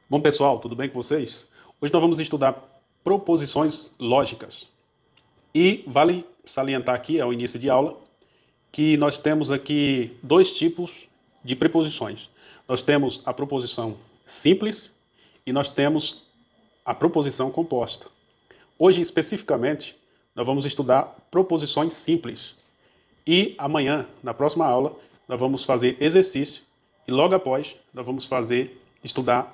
Bom, pessoal, tudo bem com vocês? Hoje nós vamos estudar proposições lógicas. E vale salientar aqui, ao início de aula, que nós temos aqui dois tipos de preposições. Nós temos a proposição simples e nós temos a proposição composta. Hoje, especificamente, nós vamos estudar proposições simples. E amanhã, na próxima aula, nós vamos fazer exercício e logo após nós vamos estudar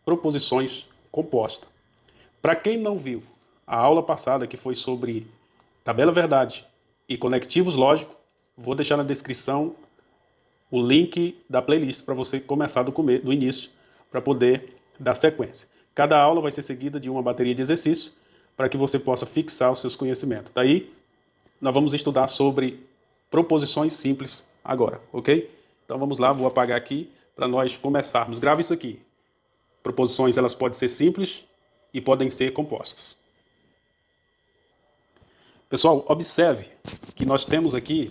proposições compostas. Para quem não viu a aula passada, que foi sobre tabela verdade e conectivos lógicos, vou deixar na descrição o link da playlist para você começar do início, para poder dar sequência. Cada aula vai ser seguida de uma bateria de exercício para que você possa fixar os seus conhecimentos. Daí, nós vamos estudar sobre proposições simples agora, ok? Então vamos lá, vou apagar aqui para nós começarmos. Grave isso aqui. Proposições, elas podem ser simples e podem ser compostas. Pessoal, observe que nós temos aqui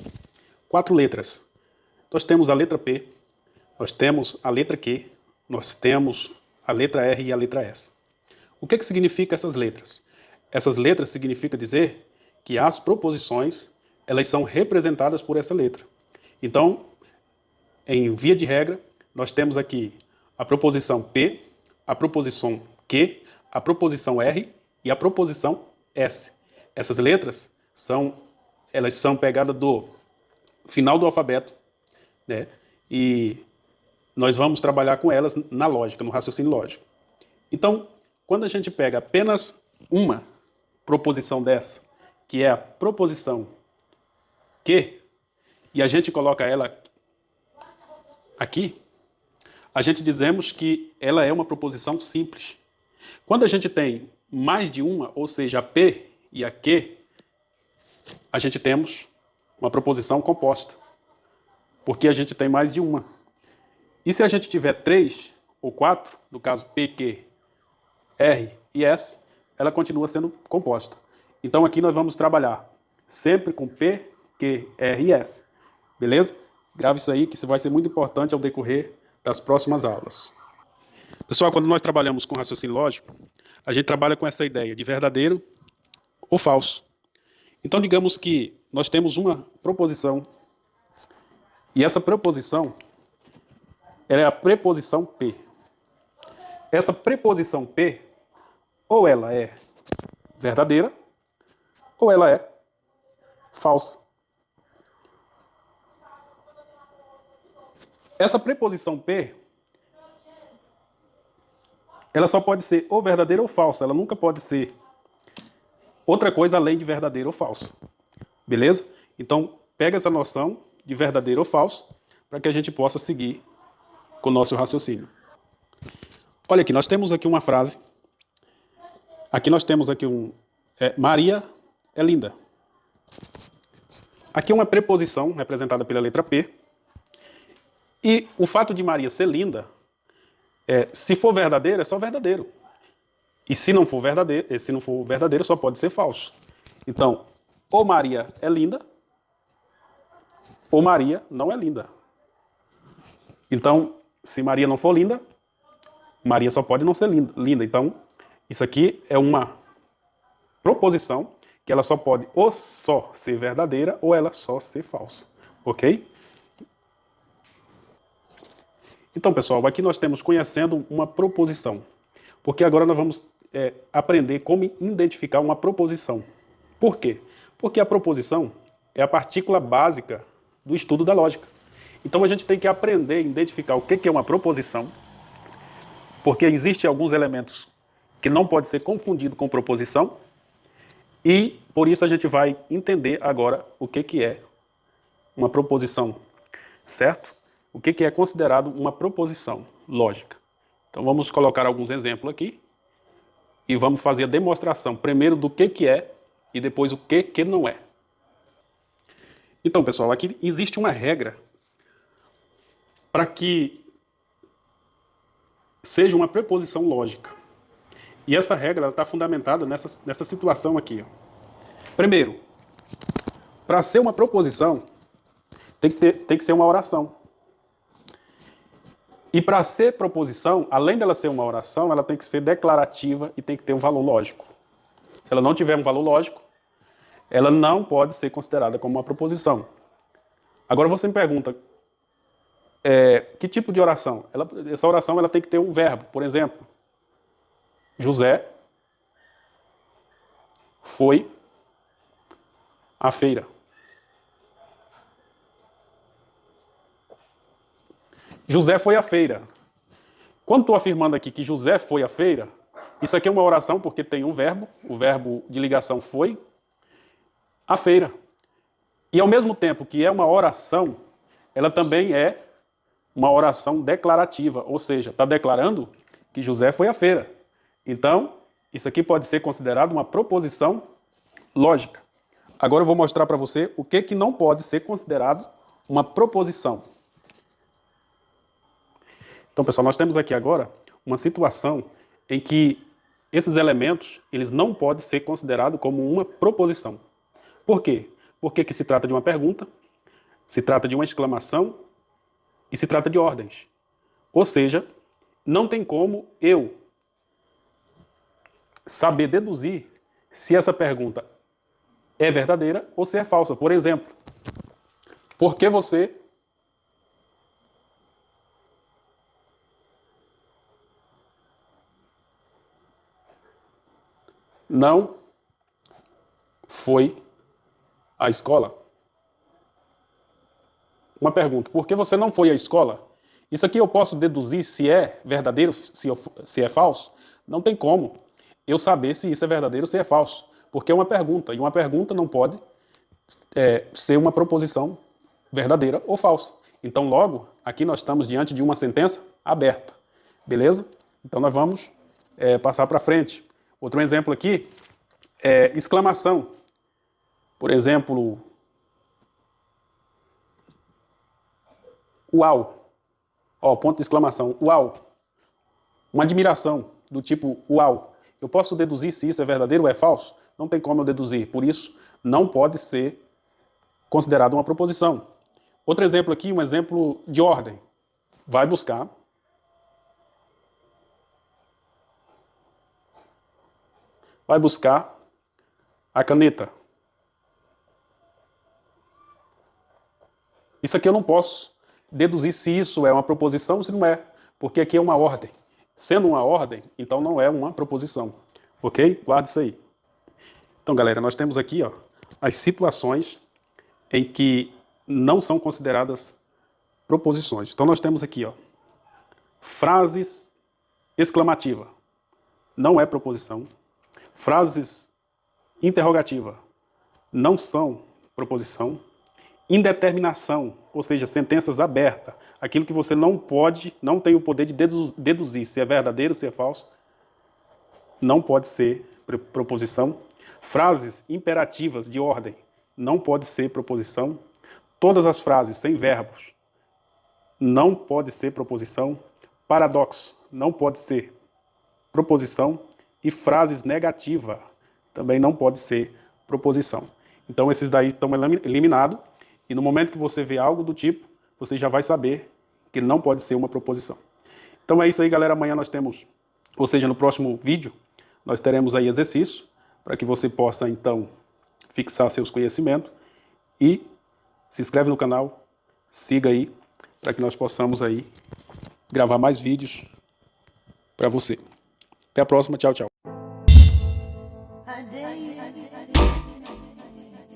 4 letras. Nós temos a letra P, nós temos a letra Q, nós temos a letra R e a letra S. O que significa essas letras? Essas letras significam dizer que as proposições, elas são representadas por essa letra. Então, em via de regra, nós temos aqui a proposição P, a proposição Q, a proposição R e a proposição S. Essas letras elas são pegadas do final do alfabeto, né? E nós vamos trabalhar com elas na lógica, no raciocínio lógico. Então, quando a gente pega apenas uma proposição dessa, que é a proposição Q, e a gente coloca ela aqui, a gente dizemos que ela é uma proposição simples. Quando a gente tem mais de uma, ou seja, a P e a Q, a gente temos uma proposição composta, porque a gente tem mais de uma. E se a gente tiver 3 ou 4, no caso P, Q, R e S, ela continua sendo composta. Então aqui nós vamos trabalhar sempre com P, Q, R e S. Beleza? Grave isso aí, que isso vai ser muito importante ao decorrer das próximas aulas. Pessoal, quando nós trabalhamos com raciocínio lógico, a gente trabalha com essa ideia de verdadeiro ou falso. Então, digamos que nós temos uma proposição, e essa proposição ela é a preposição P. Essa preposição P, ou ela é verdadeira, ou ela é falsa. Essa preposição P, ela só pode ser ou verdadeira ou falsa. Ela nunca pode ser outra coisa além de verdadeiro ou falso. Beleza? Então, pega essa noção de verdadeiro ou falso para que a gente possa seguir com o nosso raciocínio. Olha aqui, nós temos aqui uma frase. Aqui nós temos aqui Maria é linda. Aqui uma preposição representada pela letra P. E o fato de Maria ser linda, se for verdadeiro, é só verdadeiro. E se não for verdadeiro, só pode ser falso. Então, ou Maria é linda, ou Maria não é linda. Então, se Maria não for linda, Maria só pode não ser linda. Então, isso aqui é uma proposição que ela só pode ou só ser verdadeira ou ela só ser falsa. Ok? Então, pessoal, aqui nós temos conhecendo uma proposição. Porque agora nós vamos aprender como identificar uma proposição. Por quê? Porque a proposição é a partícula básica do estudo da lógica. Então a gente tem que aprender a identificar o que é uma proposição, porque existem alguns elementos que não podem ser confundidos com proposição, e por isso a gente vai entender agora o que é uma proposição, certo? O que é considerado uma proposição lógica. Então vamos colocar alguns exemplos aqui e vamos fazer a demonstração primeiro do que é e depois o que não é. Então, pessoal, aqui existe uma regra para que seja uma preposição lógica. E essa regra está fundamentada nessa situação aqui. Primeiro, para ser uma proposição, tem que ser uma oração. E para ser proposição, além dela ser uma oração, ela tem que ser declarativa e tem que ter um valor lógico. Se ela não tiver um valor lógico, ela não pode ser considerada como uma proposição. Agora você me pergunta, que tipo de oração? Essa oração ela tem que ter um verbo. Por exemplo, José foi à feira. José foi à feira. Quando estou afirmando aqui que José foi à feira, isso aqui é uma oração porque tem um verbo, o verbo de ligação foi, à feira. E ao mesmo tempo que é uma oração, ela também é uma oração declarativa, ou seja, está declarando que José foi à feira. Então, isso aqui pode ser considerado uma proposição lógica. Agora eu vou mostrar para você o que não pode ser considerado uma proposição. Então, pessoal, nós temos aqui agora uma situação em que esses elementos eles não podem ser considerados como uma proposição. Por quê? Porque que se trata de uma pergunta, se trata de uma exclamação e se trata de ordens. Ou seja, não tem como eu saber deduzir se essa pergunta é verdadeira ou se é falsa. Por exemplo, por que você não foi à escola? Uma pergunta, por que você não foi à escola? Isso aqui eu posso deduzir se é verdadeiro, se é falso? Não tem como eu saber se isso é verdadeiro ou se é falso, porque é uma pergunta, e uma pergunta não pode ser uma proposição verdadeira ou falsa. Então, logo, aqui nós estamos diante de uma sentença aberta, beleza? Então, nós vamos passar para frente. Outro exemplo aqui é exclamação. Por exemplo, uau. Ó, ponto de exclamação, uau. Uma admiração do tipo uau. Eu posso deduzir se isso é verdadeiro ou é falso? Não tem como eu deduzir. Por isso, não pode ser considerado uma proposição. Outro exemplo aqui, um exemplo de ordem. Vai buscar. Vai buscar a caneta. Isso aqui eu não posso deduzir se isso é uma proposição ou se não é, porque aqui é uma ordem. Sendo uma ordem, então não é uma proposição. Ok? Guarda isso aí. Então, galera, nós temos aqui as situações em que não são consideradas proposições. Então, nós temos aqui frases exclamativa. Não é proposição. Frases interrogativa. Não são proposição. Indeterminação, ou seja, sentenças abertas. Aquilo que você não tem o poder de deduzir se é verdadeiro, se é falso, não pode ser proposição. Frases imperativas de ordem, não pode ser proposição. Todas as frases sem verbos, não pode ser proposição. Paradoxo, não pode ser proposição. E frases negativas, também não pode ser proposição. Então, esses daí estão eliminados. E no momento que você vê algo do tipo, você já vai saber que não pode ser uma proposição. Então é isso aí, galera. Amanhã nós temos, ou seja, no próximo vídeo, nós teremos aí exercício para que você possa, então, fixar seus conhecimentos. E se inscreve no canal, siga aí, para que nós possamos aí gravar mais vídeos para você. Até a próxima. Tchau, tchau.